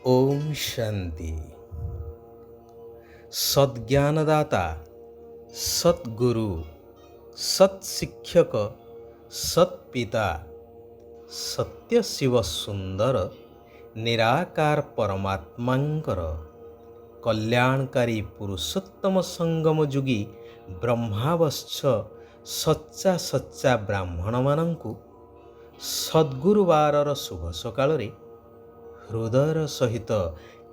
ओम शांति। सद्ज्ञानदाता, सद्गुरु, सत्शिक्षक, सत्पिता, सत्य शिव सुंदर निराकार परमात्मांकर कल्याणकारी पुरुषोत्तम संगम जुगी ब्रह्मावश्च सच्चा सच्चा ब्राह्मण मानंकु सद्गुरुवारर शुभ सकाଳରେ हृदयर सहित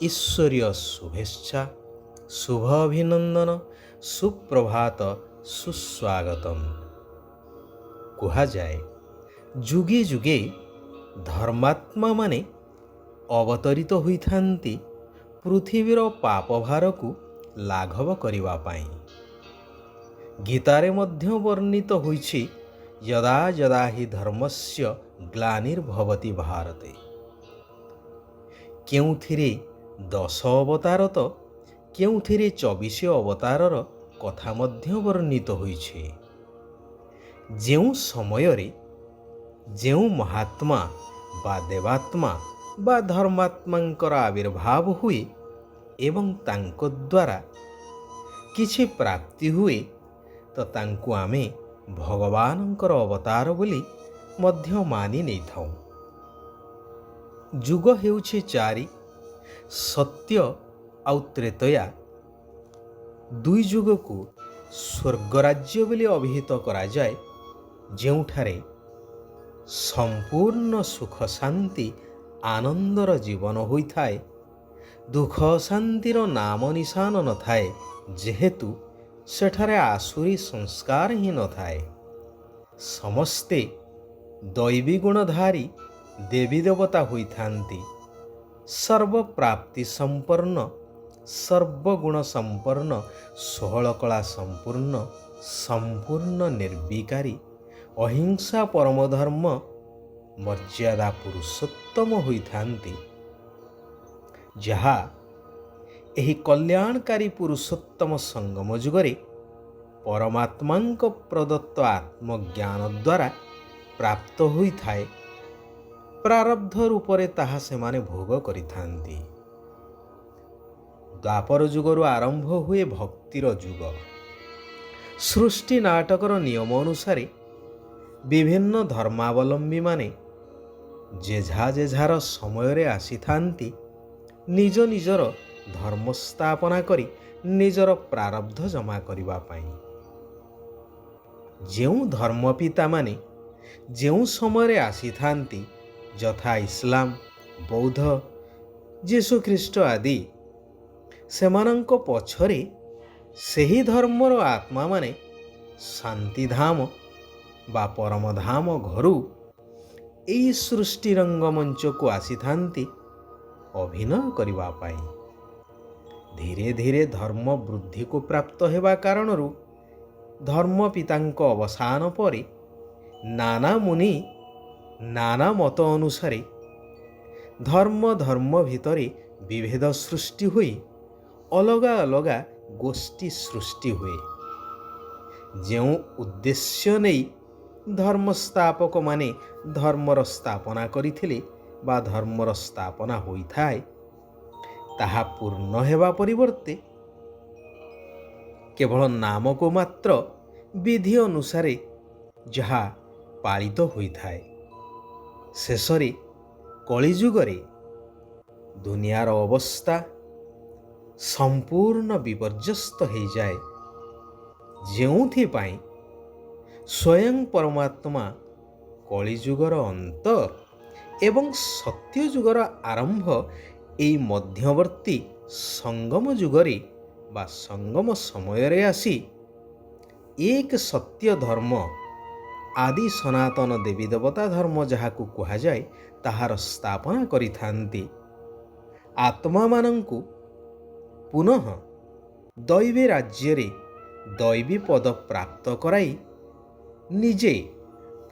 ईश्वरीय शुभेच्छा, शुभ अभिनंदन, सुप्रभात, सुस्वागतम। कुहाଯାଏ जुगे जुगे धर्मात्मा माने अवतरित होइथांती पृथिवीर पापभार को लाघव करिवा पाई। गीतारे मध्य वर्णित होइछि यदा यदा हि धर्मस्य ग्लानिर्भवति भारते। केउथिरे 10 अवतार तो केउथिरे 24 अवतारर कथा मध्य वर्णित होइछि। जेउ समयरे जेउ महात्मा बा देवात्मा बा धर्मात्मांकर आविर्भाव हुए एवं तांको द्वारा किछि प्राप्ति हुए तो तांको आमे भगवानंकर अवतार बोली मध्य मानि नै थाउ। जुग हेउछि 4, सत्य आउ त्रेतया। दुई जुग को स्वर्गराज्य बोली अभिहित करा जाए, जेउठारे संपूर्ण सुख शांति आनंदर जीवन होइथाए, दुख शांतिर नाम निशान न थाए, जेहेतु सेठारे आसुरी संस्कार ही न थाए। समस्ते दैवी गुणधारी देवी देवता होइथांती। सर्वप्राप्ति संपन्न, सर्वगुण संपन्न, 16 कला संपूर्ण, संपूर्ण निर्विकारी, अहिंसा परमधर्म, मर्यादा पुरुषोत्तम होइथांती। जहा एही कल्याणकारी पुरुषोत्तम संगम जुगरे परमात्मांक प्रदत्त आत्मज्ञान द्वारा प्राप्त होइथाए। प्रारब्ध रूपरे ताहा सेमाने भोग करिथांती। द्वापर जुगरु आरंभ हुए भक्तिर जुग। सृष्टि नाटकर नियम अनुसारे विभिन्न धर्मावलंबी माने जेझा जेझार समयरे आसीथांती निज निजर धर्म स्थापना करी निजर प्रारब्ध जमा करिबा पाई। जेउ धर्मपिता माने जेउ समयरे आसीथांती यथा इस्लाम, बौद्ध, जीशु ख्रीष्ट आदि, सेमानंको पछरे सेही धर्मर आत्मा माने शांतिधाम बा परमधाम घरु एई सृष्टि रंगमंच को आसीथांती अभिनय करिबा पाई। धीरे धीरे धर्म वृद्धि को प्राप्त हेबा कारणरू धर्म पितांको अवसान परे नाना मुनि नाना मत अनुसारे धर्म धर्म भितरे विभेद सृष्टि हुई अलगा अलगा गोष्ठी सृष्टि हुए। जेउ उद्देश्य नहीं धर्म स्थापक माने धर्मर स्थापना करिथिले बा धर्मर स्थापना होइथाए, ताहा पूर्ण हेबा परिवर्ते केवल नाम को मात्र विधि अनुसारे जहा पालित होइथाए। शेषरे कलिजुगरे दुनियार अवस्था संपूर्ण विपर्यस्त हो जाए, जेउथि पाई स्वयं परमात्मा कलिजुगर अंत एवं सत्यजुगर आरंभ एई मध्यवर्ती संगम जुगरे बा संगम समयरे आसी एक सत्य धर्म आदि सनातन देवी देवता धर्म जहाकु कुहा जाए ताहार स्थापना करिथांती। आत्मा मानंकु पुनः दैवी राज्यरे दैवी पद प्राप्त कराई निजे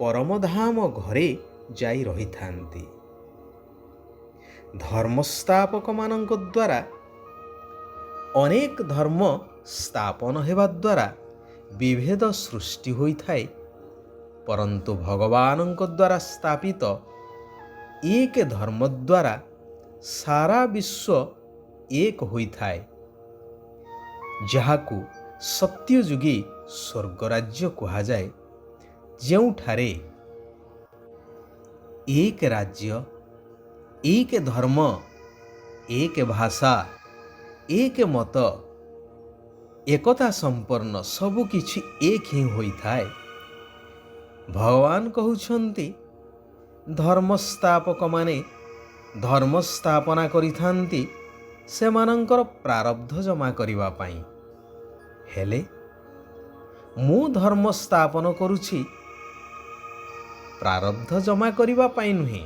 परमधाम घरे जाई रहिथांती। धर्मस्थापक मानंक द्वारा अनेक धर्म स्थापन हेबा द्वारा विभेद सृष्टि होइथाए, परंतु भगवानंक द्वारा स्थापित एक धर्म द्वारा ସାରା ବିଶ୍ୱ ଏକ ହୋଇଥାଏ, ଯାହାକୁ ସତ୍ୟଯୁଗୀ ସ୍ୱର୍ଗରାଜ୍ୟ କୁହାଯାଏ, ଯେଉଁଠାରେ ଏକ ରାଜ୍ୟ, ଏକ ଧର୍ମ, ଏକ ଭାଷା, ଏକ ମତ, ଏକତା ସମ୍ପନ୍ନ ସବୁକିଛି ଏକ ହିଁ ହୋଇଥାଏ। ଭଗବାନ କହୁଛନ୍ତି, ଧର୍ମସ୍ଥାପକମାନେ ଧର୍ମ ସ୍ଥାପନା କରିଥାନ୍ତି ସେମାନଙ୍କର ପ୍ରାରବ୍ଧ ଜମା କରିବା ପାଇଁ, ହେଲେ ମୁଁ ଧର୍ମ ସ୍ଥାପନ କରୁଛି ପ୍ରାରବ୍ଧ ଜମା କରିବା ପାଇଁ ନୁହେଁ।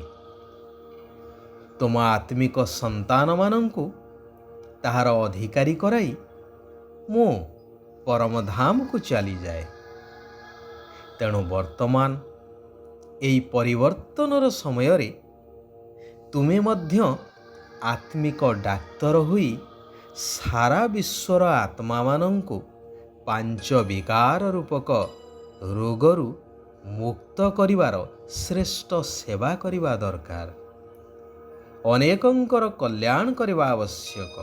ତୁମ ଆତ୍ମିକ ସନ୍ତାନମାନଙ୍କୁ ତାହାର ଅଧିକାରୀ କରାଇ ମୁଁ ପରମଧାମକୁ ଚାଲିଯାଏ। ତେଣୁ ବର୍ତ୍ତମାନ ଏହି ପରିବର୍ତ୍ତନର ସମୟରେ ତୁମେ ମଧ୍ୟ ଆତ୍ମିକ ଡାକ୍ତର ହୋଇ ସାରା ବିଶ୍ୱର ଆତ୍ମାମାନଙ୍କୁ ପାଞ୍ଚ ବିକାର ରୂପକ ରୋଗରୁ ମୁକ୍ତ କରିବାର ଶ୍ରେଷ୍ଠ ସେବା କରିବା ଦରକାର। ଅନେକଙ୍କର କଲ୍ୟାଣ କରିବା ଆବଶ୍ୟକ।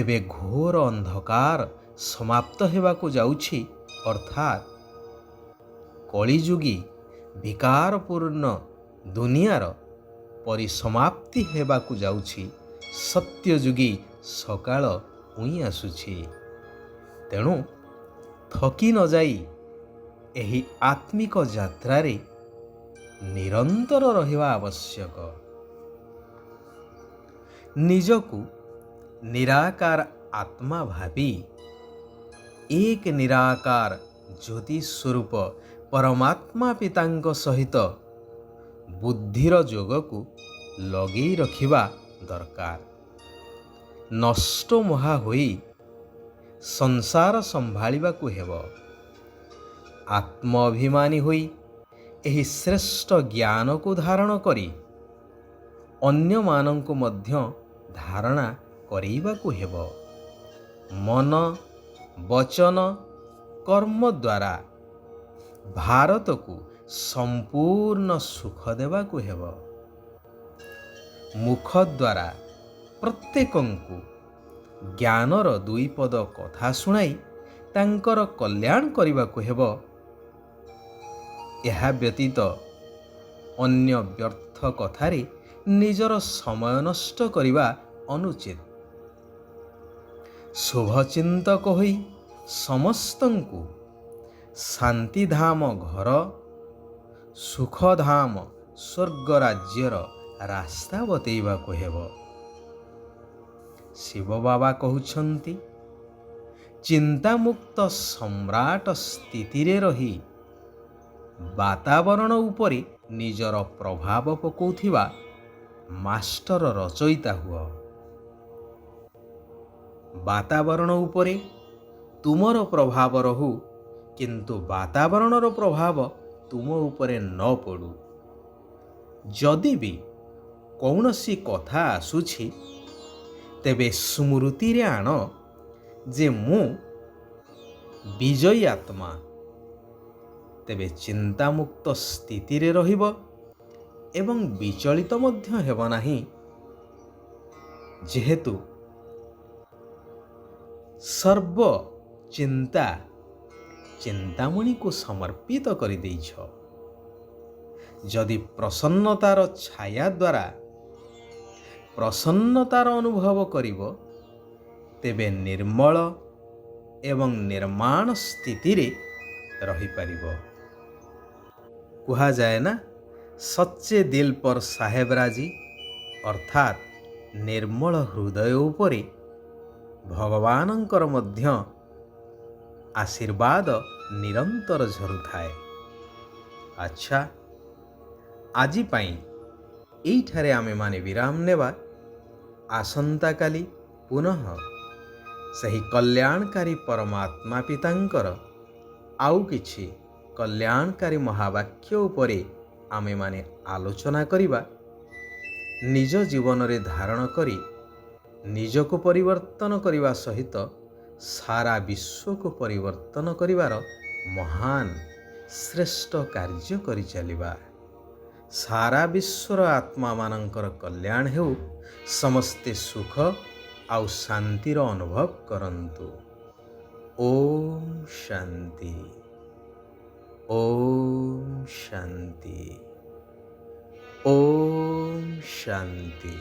ଏବେ ଘୋର ଅନ୍ଧକାର ସମାପ୍ତ ହେବାକୁ ଯାଉଛି, ଅର୍ଥାତ୍ କଳିଯୁଗୀ ବିକାରପୂର୍ଣ୍ଣ ଦୁନିଆର ପରିସମାପ୍ତି ହେବାକୁ ଯାଉଛି। ସତ୍ୟଯୁଗୀ ସକାଳ ଉଇଁ ଆସୁଛି। ତେଣୁ ଥକି ନ ଯାଇ ଏହି ଆତ୍ମିକ ଯାତ୍ରାରେ ନିରନ୍ତର ରହିବା ଆବଶ୍ୟକ। ନିଜକୁ ନିରାକାର ଆତ୍ମା ଭାବି ଏକ ନିରାକାର ଜ୍ୟୋତି ସ୍ୱରୂପ ପରମାତ୍ମା ପିତାଙ୍କ ସହିତ ବୁଦ୍ଧିର ଯୋଗକୁ ଲଗେଇ ରଖିବା ଦରକାର। ନଷ୍ଟ ମହା ହୋଇ ସଂସାର ସମ୍ଭାଳିବାକୁ ହେବ। ଆତ୍ମ ଅଭିମାନୀ ହୋଇ ଏହି ଶ୍ରେଷ୍ଠ ଜ୍ଞାନକୁ ଧାରଣ କରି ଅନ୍ୟମାନଙ୍କୁ ମଧ୍ୟ ଧାରଣା କରେଇବାକୁ ହେବ। ମନ, ବଚନ, କର୍ମ ଦ୍ୱାରା ଭାରତକୁ ସମ୍ପୂର୍ଣ୍ଣ ସୁଖ ଦେବାକୁ ହେବ। ମୁଖ ଦ୍ୱାରା ପ୍ରତ୍ୟେକଙ୍କୁ ଜ୍ଞାନର ଦୁଇ ପଦ କଥା ଶୁଣାଇ ତାଙ୍କର କଲ୍ୟାଣ କରିବାକୁ ହେବ। ଏହା ବ୍ୟତୀତ ଅନ୍ୟ ବ୍ୟର୍ଥ କଥାରେ ନିଜର ସମୟ ନଷ୍ଟ କରିବା ଅନୁଚିତ। ଶୁଭଚିନ୍ତକ ହୋଇ ସମସ୍ତଙ୍କୁ ଶାନ୍ତିଧାମ ଘର, ସୁଖଧାମ ସ୍ୱର୍ଗ ରାଜ୍ୟର ରାସ୍ତା ବତେଇବାକୁ ହେବ। ଶିବ ବାବା କହୁଛନ୍ତି, ଚିନ୍ତାମୁକ୍ତ ସମ୍ରାଟ ସ୍ଥିତିରେ ରହି ବାତାବରଣ ଉପରେ ନିଜର ପ୍ରଭାବ ପକାଉଥିବା ମାଷ୍ଟର ରଚୟିତା ହୁଅ। ବାତାବରଣ ଉପରେ ତୁମର ପ୍ରଭାବ ରହୁ, କିନ୍ତୁ ବାତାବରଣର ପ୍ରଭାବ ତୁମ ଉପରେ ନ ପଡ଼ୁ। ଯଦି ବି କୌଣସି କଥା ଆସୁଛି, ତେବେ ସ୍ମୃତିରେ ଆଣ ଯେ ମୁଁ ବିଜୟୀ ଆତ୍ମା। ତେବେ ଚିନ୍ତାମୁକ୍ତ ସ୍ଥିତିରେ ରହିବ ଏବଂ ବିଚଳିତ ମଧ୍ୟ ହେବ ନାହିଁ, ଯେହେତୁ ସର୍ବ ଚିନ୍ତା ଚିନ୍ତାମଣିକୁ ସମର୍ପିତ କରିଦେଇଛ। ଯଦି ପ୍ରସନ୍ନତାର ଛାୟା ଦ୍ୱାରା ପ୍ରସନ୍ନତାର ଅନୁଭବ କରିବ, ତେବେ ନିର୍ମଳ ଏବଂ ନିର୍ମାଣ ସ୍ଥିତିରେ ରହିପାରିବ। କୁହାଯାଏ ନା, ସଚ୍ଚେ ଦିଲ ପର ସାହେବରାଜି, ଅର୍ଥାତ୍ ନିର୍ମଳ ହୃଦୟ ଉପରେ ଭଗବାନଙ୍କର ମଧ୍ୟ ଆଶୀର୍ବାଦ ନିରନ୍ତର ଝରୁଥାଏ। ଆଚ୍ଛା, ଆଜି ପାଇଁ ଏଇଠାରେ ଆମେମାନେ ବିରାମ ନେବା। ଆସନ୍ତାକାଲି ପୁନଃ ସେହି କଲ୍ୟାଣକାରୀ ପରମାତ୍ମା ପିତାଙ୍କର ଆଉ କିଛି କଲ୍ୟାଣକାରୀ ମହାବାକ୍ୟ ଉପରେ ଆମେମାନେ ଆଲୋଚନା କରିବା। ନିଜ ଜୀବନରେ ଧାରଣ କରି ନିଜକୁ ପରିବର୍ତ୍ତନ କରିବା ସହିତ ସାରା ବିଶ୍ୱକୁ ପରିବର୍ତ୍ତନ କରିବାର ମହାନ ଶ୍ରେଷ୍ଠ କାର୍ଯ୍ୟ କରିଚାଲିବା। ସାରା ବିଶ୍ୱର ଆତ୍ମାମାନଙ୍କର କଲ୍ୟାଣ ହେଉ, ସମସ୍ତେ ସୁଖ ଆଉ ଶାନ୍ତିର ଅନୁଭବ କରନ୍ତୁ। ଓମ୍ ଶାନ୍ତି, ଓମ୍ ଶାନ୍ତି, ଓମ୍ ଶାନ୍ତି।